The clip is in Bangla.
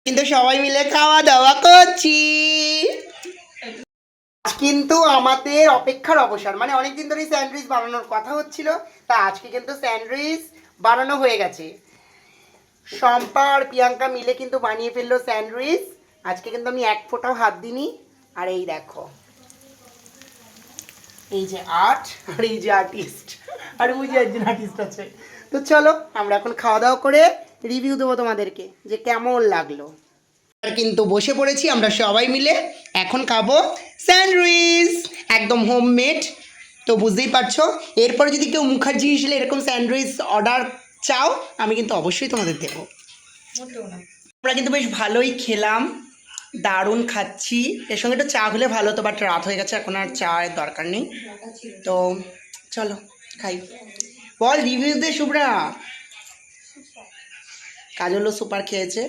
কিন্তু সবাই মিলে খাওয়া দাওয়া করছি। কিন্তু আমাদের অপেক্ষার অবসান, মানে অনেকদিন ধরেই স্যান্ডউইচ বানানোর কথা হচ্ছিল, তা আজকে কিন্তু স্যান্ডউইচ বানানো হয়ে গেছে। শম্পা আর প্রিয়াঙ্কা মিলে কিন্তু বানিয়ে ফেললো স্যান্ডউইচ। আজকে কিন্তু আমি এক ফোঁটাও হাত দিইনি। আর এই দেখো, এই যে আর্ট আর এই যে আর্টিস্ট, আর ওই যে একজন আর্টিস্ট আছে। তো চলো আমরা এখন খাওয়া দাওয়া করে রিভিউ দেবো তোমাদেরকে যে কেমন লাগলো। আর কিন্তু বসে পড়েছি আমরা সবাই মিলে, এখন খাবো স্যান্ডউইচ, একদম হোমমেড। তো বুঝতেই পারছো, এরপরে যদি কেউ মুখার্জি হিসেবে এরকম স্যান্ডউইচ অর্ডার চাও, আমি কিন্তু অবশ্যই তোমাদের দেবো। আমরা কিন্তু বেশ ভালোই খেলাম, দারুণ খাচ্ছি। এর সঙ্গে একটু চা হলে ভালো হতো, বাট রাত হয়ে গেছে, এখন আর চায়ের দরকার নেই। তো চলো খাই। বল রিভিউ দে শুভ্রা। কাজলও সুপার খেয়েছে।